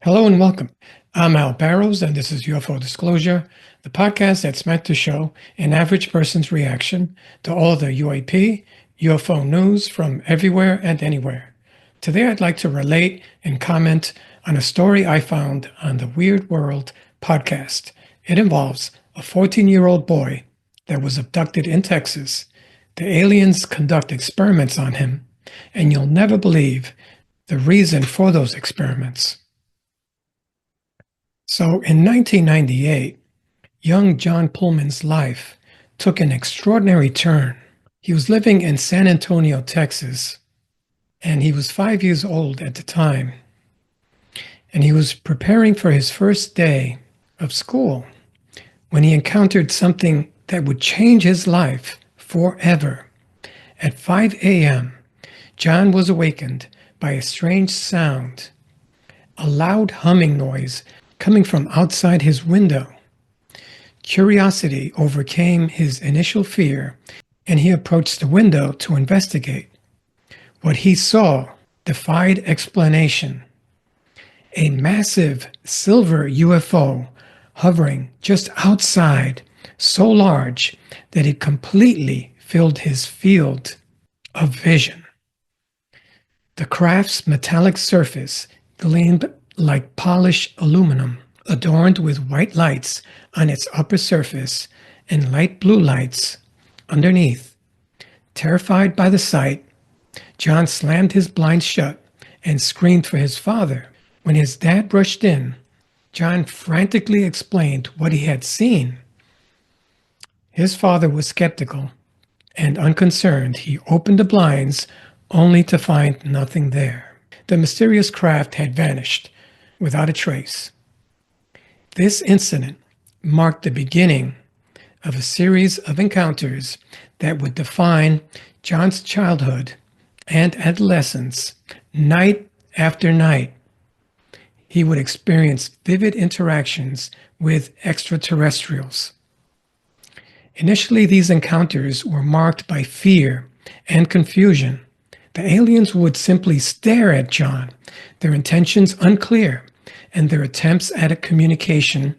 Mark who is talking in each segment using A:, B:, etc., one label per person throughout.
A: Hello and welcome. I'm Al Barrows, and this is UFO Disclosure, the podcast that's meant to show an average person's reaction to all the UAP, UFO news from everywhere and anywhere. Today, I'd like to relate and comment on a story I found on the Weird World podcast. It involves a 14-year-old boy that was abducted in Texas. The aliens conduct experiments on him, and you'll never believe the reason for those experiments. So in 1998, young John Pullman's life took an extraordinary turn. He was living in San Antonio, Texas, and he was 5 years old at the time. And he was preparing for his first day of school when he encountered something that would change his life forever. At 5 a.m., John was awakened by a strange sound, a loud humming noise coming from outside his window. Curiosity overcame his initial fear, and he approached the window to investigate. What he saw defied explanation. A massive silver UFO hovering just outside, so large that it completely filled his field of vision. The craft's metallic surface gleamed like polished aluminum, adorned with white lights on its upper surface and light blue lights underneath. Terrified by the sight, John slammed his blinds shut and screamed for his father. When his dad rushed in, John frantically explained what he had seen. His father was skeptical and unconcerned. He opened the blinds only to find nothing there. The mysterious craft had vanished without a trace. This incident marked the beginning of a series of encounters that would define John's childhood and adolescence. Night after night, he would experience vivid interactions with extraterrestrials. Initially, these encounters were marked by fear and confusion. The aliens would simply stare at John, their intentions unclear, and their attempts at a communication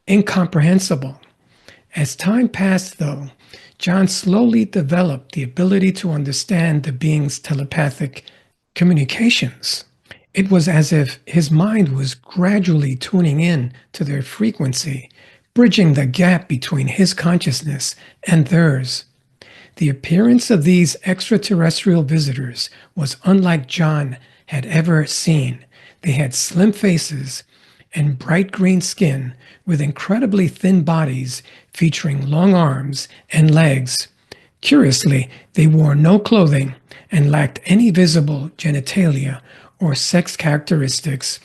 A: incomprehensible. As time passed, though, John slowly developed the ability to understand the beings' telepathic communications. It was as if his mind was gradually tuning in to their frequency, bridging the gap between his consciousness and theirs. The appearance of these extraterrestrial visitors was unlike John had ever seen. They had slim faces and bright green skin with incredibly thin bodies featuring long arms and legs. Curiously, they wore no clothing and lacked any visible genitalia or sex characteristics.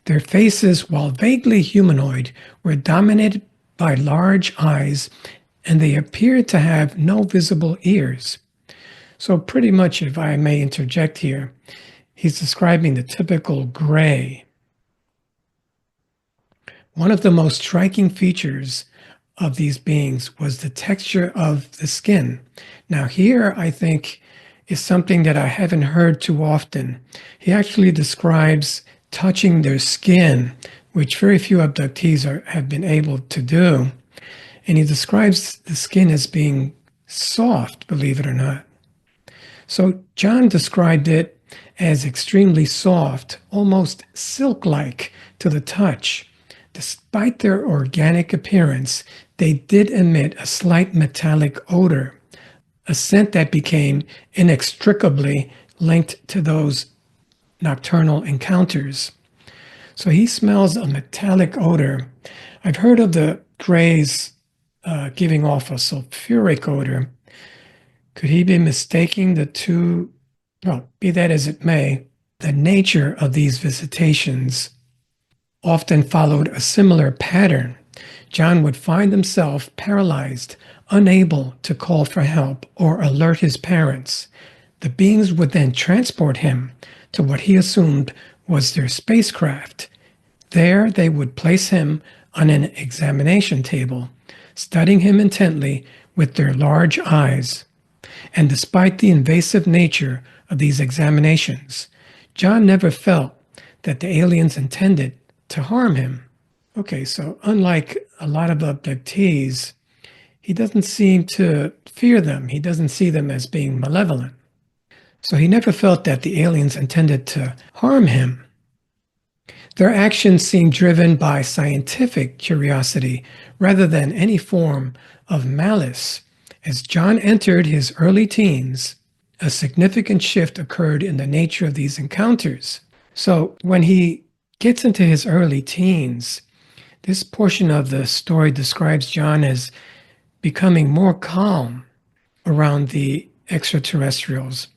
A: Their faces, while vaguely humanoid, were dominated by large eyes, and they appeared to have no visible ears. So pretty much, if I may interject here, he's describing the typical gray. One of the most striking features of these beings was the texture of the skin. Now here, I think, is something that I haven't heard too often. He actually describes touching their skin, which very few abductees have been able to do. And he describes the skin as being soft, believe it or not. So John described it as extremely soft, almost silk-like to the touch. Despite their organic appearance, they did emit a slight metallic odor, a scent that became inextricably linked to those nocturnal encounters. So he smells a metallic odor. I've heard of the grays giving off a sulfuric odor. Could he be mistaking the two? Well, be that as it may, the nature of these visitations often followed a similar pattern. John would find himself paralyzed, unable to call for help or alert his parents. The beings would then transport him to what he assumed was their spacecraft. There, they would place him on an examination table, studying him intently with their large eyes. And despite the invasive nature of these examinations, John never felt that the aliens intended to harm him. Okay, so unlike a lot of abductees, he doesn't seem to fear them. He doesn't see them as being malevolent. So he never felt that the aliens intended to harm him. Their actions seemed driven by scientific curiosity rather than any form of malice. As John entered his early teens, a significant shift occurred in the nature of these encounters. So when he gets into his early teens, this portion of the story describes John as becoming more calm around the extraterrestrials.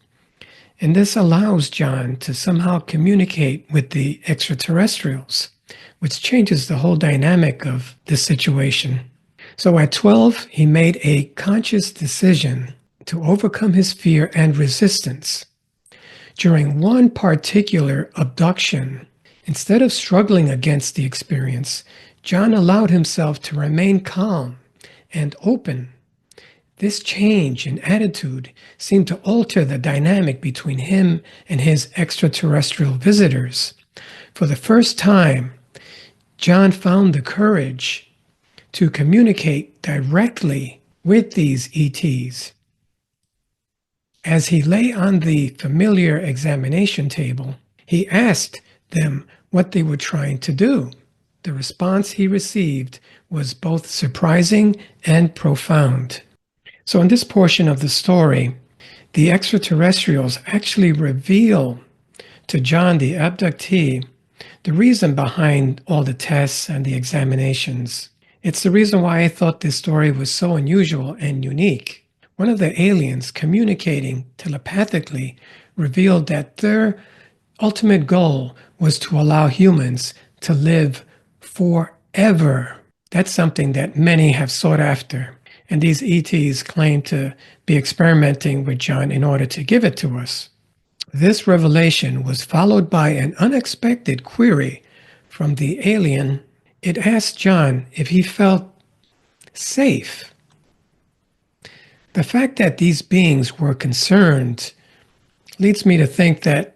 A: And this allows John to somehow communicate with the extraterrestrials, which changes the whole dynamic of this situation. So at 12, he made a conscious decision to overcome his fear and resistance. During one particular abduction, instead of struggling against the experience, John allowed himself to remain calm and open. This change in attitude seemed to alter the dynamic between him and his extraterrestrial visitors. For the first time, John found the courage to communicate directly with these ETs. As he lay on the familiar examination table, he asked them what they were trying to do. The response he received was both surprising and profound. So in this portion of the story, the extraterrestrials actually reveal to John, the abductee, the reason behind all the tests and the examinations. It's the reason why I thought this story was so unusual and unique. One of the aliens communicating telepathically revealed that their ultimate goal was to allow humans to live forever. That's something that many have sought after. And these ETs claim to be experimenting with John in order to give it to us. This revelation was followed by an unexpected query from the alien. It asked John if he felt safe. The fact that these beings were concerned leads me to think that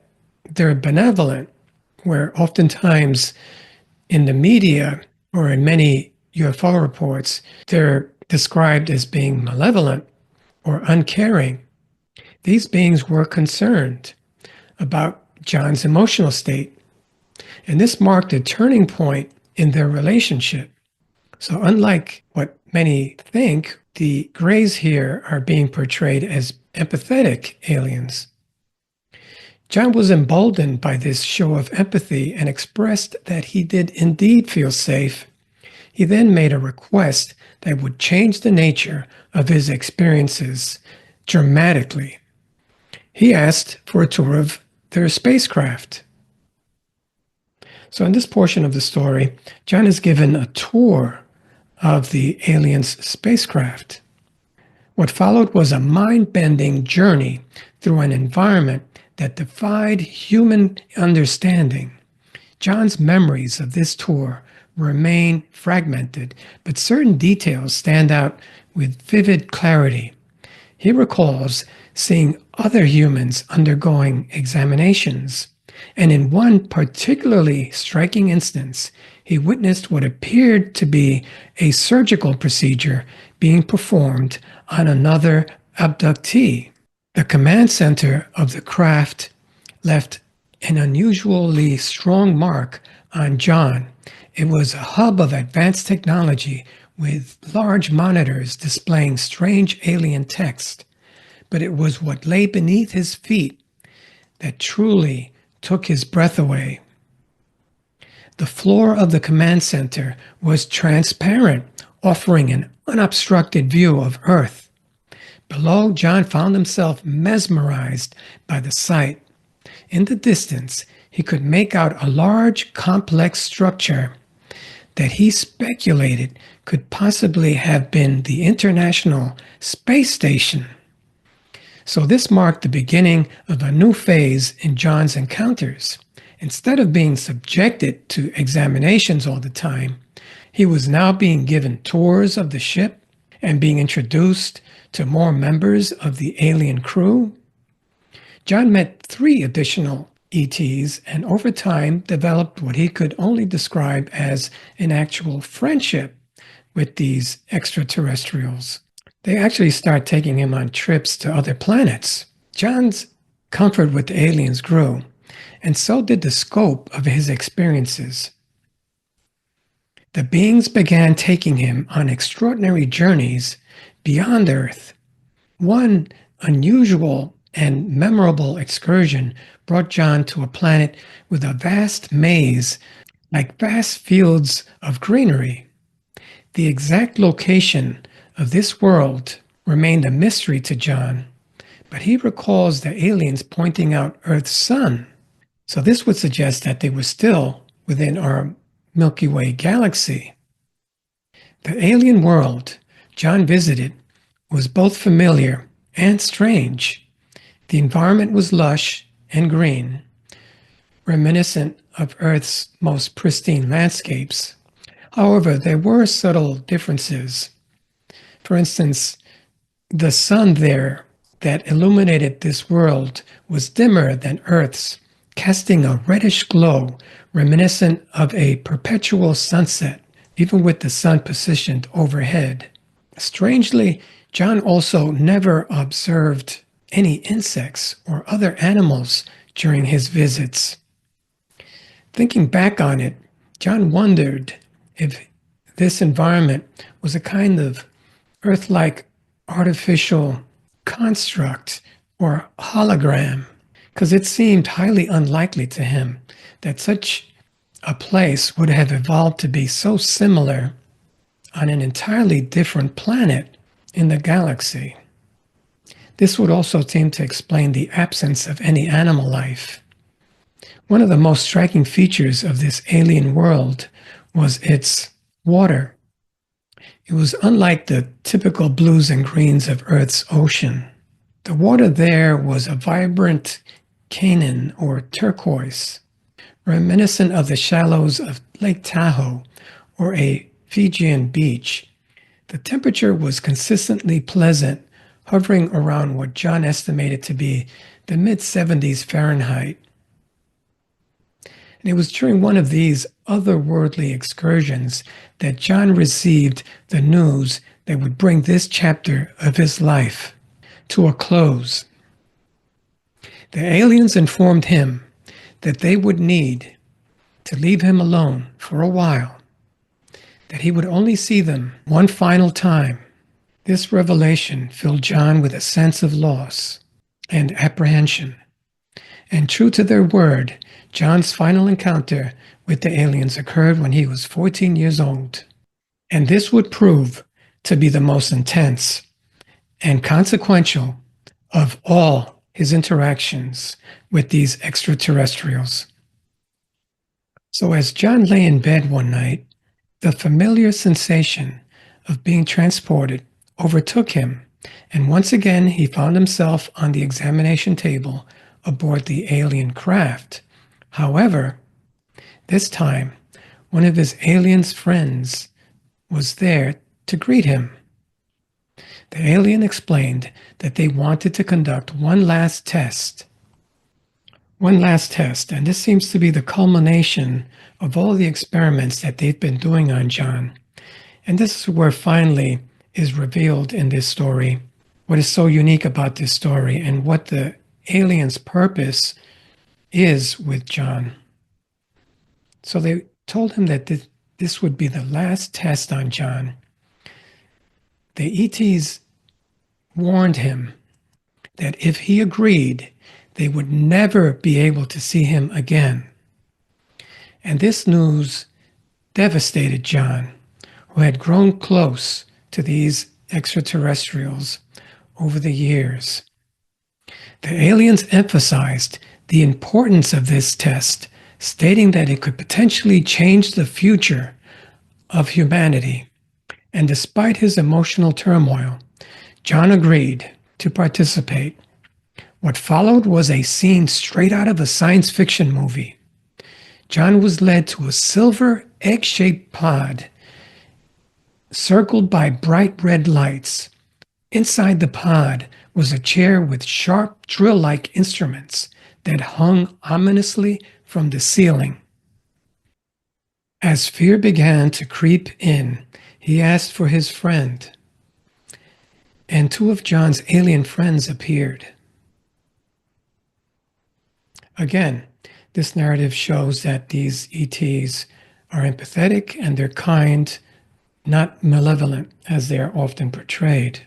A: they're benevolent, where oftentimes in the media or in many UFO reports, they're described as being malevolent or uncaring. These beings were concerned about John's emotional state, and this marked a turning point in their relationship. So unlike what many think, the Greys here are being portrayed as empathetic aliens. John was emboldened by this show of empathy and expressed that he did indeed feel safe. He then made a request that would change the nature of his experiences dramatically. He asked for a tour of their spacecraft. So in this portion of the story, John is given a tour of the aliens' spacecraft. What followed was a mind-bending journey through an environment that defied human understanding. John's memories of this tour remain fragmented, but certain details stand out with vivid clarity. He recalls seeing other humans undergoing examinations, and in one particularly striking instance, he witnessed what appeared to be a surgical procedure being performed on another abductee. The command center of the craft left an unusually strong mark on John. It was a hub of advanced technology with large monitors displaying strange alien text. But it was what lay beneath his feet that truly took his breath away. The floor of the command center was transparent, offering an unobstructed view of Earth. Below, John found himself mesmerized by the sight. In the distance, he could make out a large, complex structure that he speculated could possibly have been the International Space Station. So this marked the beginning of a new phase in John's encounters. Instead of being subjected to examinations all the time, he was now being given tours of the ship and being introduced to more members of the alien crew. John met 3 additional ETs and over time developed what he could only describe as an actual friendship with these extraterrestrials. They actually start taking him on trips to other planets. John's comfort with the aliens grew, and so did the scope of his experiences. The beings began taking him on extraordinary journeys beyond Earth. One unusual and memorable excursion brought John to a planet with a vast maze, like vast fields of greenery. The exact location of this world remained a mystery to John, but he recalls the aliens pointing out Earth's sun. So this would suggest that they were still within our Milky Way galaxy. The alien world John visited was both familiar and strange. The environment was lush and green, reminiscent of Earth's most pristine landscapes. However, there were subtle differences. For instance, the sun there that illuminated this world was dimmer than Earth's, casting a reddish glow reminiscent of a perpetual sunset, even with the sun positioned overhead. Strangely, John also never observed any insects or other animals during his visits. Thinking back on it, John wondered if this environment was a kind of Earth-like artificial construct or hologram, because it seemed highly unlikely to him that such a place would have evolved to be so similar on an entirely different planet in the galaxy. This would also seem to explain the absence of any animal life. One of the most striking features of this alien world was its water. It was unlike the typical blues and greens of Earth's ocean. The water there was a vibrant Canaan or turquoise, reminiscent of the shallows of Lake Tahoe or a Fijian beach. The temperature was consistently pleasant, hovering around what John estimated to be the mid-70s Fahrenheit. And it was during one of these otherworldly excursions that John received the news that would bring this chapter of his life to a close. The aliens informed him that they would need to leave him alone for a while, that he would only see them one final time. This revelation filled John with a sense of loss and apprehension. And true to their word, John's final encounter with the aliens occurred when he was 14 years old. And this would prove to be the most intense and consequential of all his interactions with these extraterrestrials. So as John lay in bed one night, the familiar sensation of being transported overtook him, and once again he found himself on the examination table aboard the alien craft. However, this time, one of his alien's friends was there to greet him. The alien explained that they wanted to conduct one last test. And this seems to be the culmination of all the experiments that they've been doing on John. And this is where finally is revealed in this story what is so unique about this story and what the alien's purpose is with John. So they told him that this would be the last test on John. The ETs warned him that if he agreed, they would never be able to see him again. And this news devastated John, who had grown close to these extraterrestrials over the years. The aliens emphasized the importance of this test, stating that it could potentially change the future of humanity. And despite his emotional turmoil, John agreed to participate. What followed was a scene straight out of a science fiction movie. John was led to a silver egg-shaped pod circled by bright red lights. Inside the pod was a chair with sharp drill-like instruments that hung ominously from the ceiling. As fear began to creep in, he asked for his friend, and two of John's alien friends appeared. Again, this narrative shows that these ETs are empathetic and they're kind, not malevolent as they are often portrayed.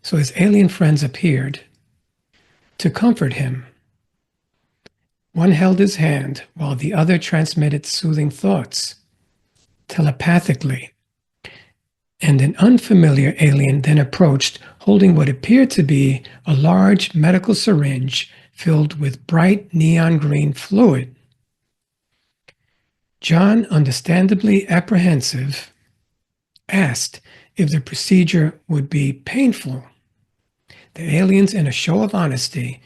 A: So his alien friends appeared to comfort him. One held his hand while the other transmitted soothing thoughts telepathically. And an unfamiliar alien then approached, holding what appeared to be a large medical syringe filled with bright neon green fluid. John, understandably apprehensive, asked if the procedure would be painful. The aliens, in a show of honesty,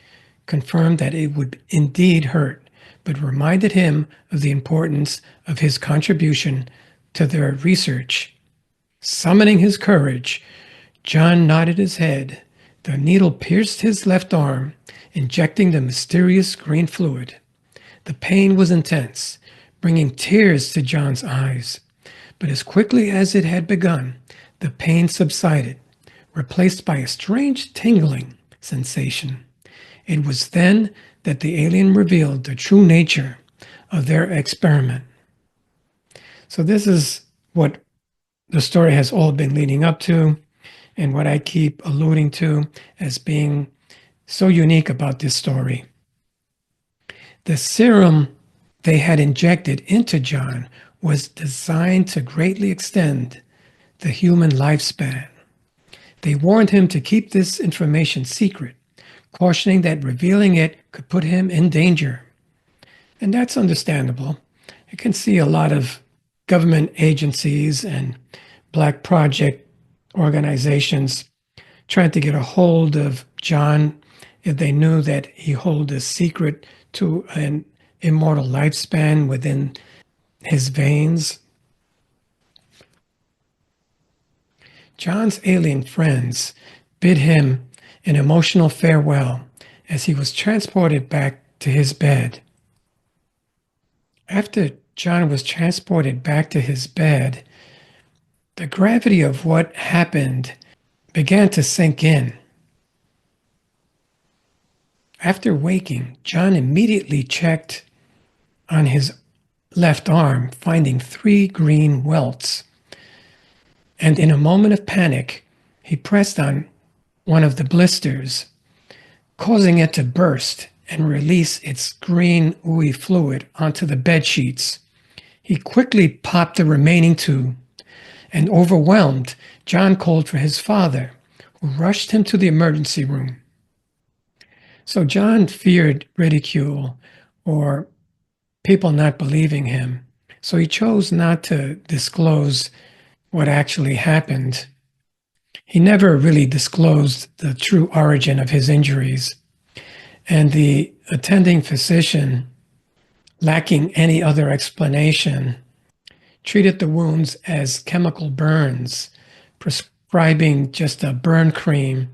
A: confirmed that it would indeed hurt, but reminded him of the importance of his contribution to their research. Summoning his courage, John nodded his head. The needle pierced his left arm, injecting the mysterious green fluid. The pain was intense, bringing tears to John's eyes. But as quickly as it had begun, the pain subsided, replaced by a strange tingling sensation. It was then that the alien revealed the true nature of their experiment. So this is what the story has all been leading up to, and what I keep alluding to as being so unique about this story. The serum they had injected into John was designed to greatly extend the human lifespan. They warned him to keep this information secret, cautioning that revealing it could put him in danger. And that's understandable. You can see a lot of government agencies and Black project organizations trying to get a hold of John if they knew that he held a secret to an immortal lifespan within his veins. John's alien friends bid him an emotional farewell as he was transported back to his bed. After John was transported back to his bed, the gravity of what happened began to sink in. After waking, John immediately checked on his left arm, finding 3 green welts. And in a moment of panic, he pressed on one of the blisters, causing it to burst and release its green ooey fluid onto the bed sheets. He quickly popped the remaining 2, and overwhelmed, John called for his father, who rushed him to the emergency room. So John feared ridicule or people not believing him, so he chose not to disclose what actually happened. He never really disclosed the true origin of his injuries, and the attending physician, lacking any other explanation, treated the wounds as chemical burns, prescribing just a burn cream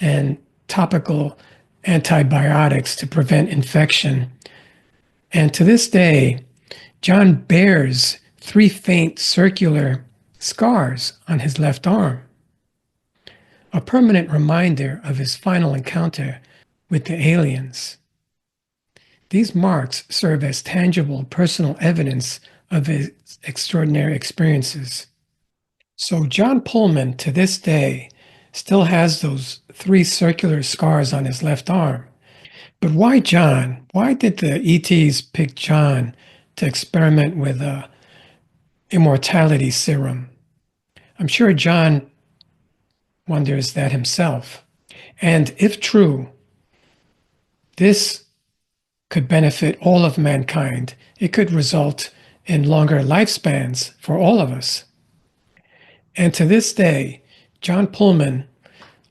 A: and topical antibiotics to prevent infection. And to this day, John bears 3 faint circular scars on his left arm, a permanent reminder of his final encounter with the aliens. These marks serve as tangible personal evidence of his extraordinary experiences. So John Pullman, to this day, still has those 3 circular scars on his left arm. But why John? Why did the ETs pick John to experiment with a immortality serum? I'm sure John wonders that himself. And if true, this could benefit all of mankind. It could result in longer lifespans for all of us. And to this day, John Pullman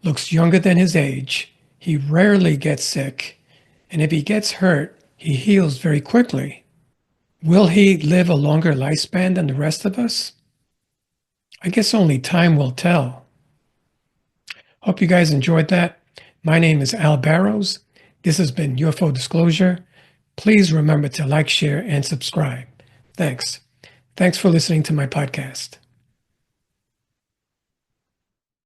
A: looks younger than his age. He rarely gets sick. And if he gets hurt, he heals very quickly. Will he live a longer lifespan than the rest of us? I guess only time will tell. Hope you guys enjoyed that. My name is Al Barrows. This has been UFO Disclosure. Please remember to like, share, and subscribe. Thanks. Thanks for listening to my podcast.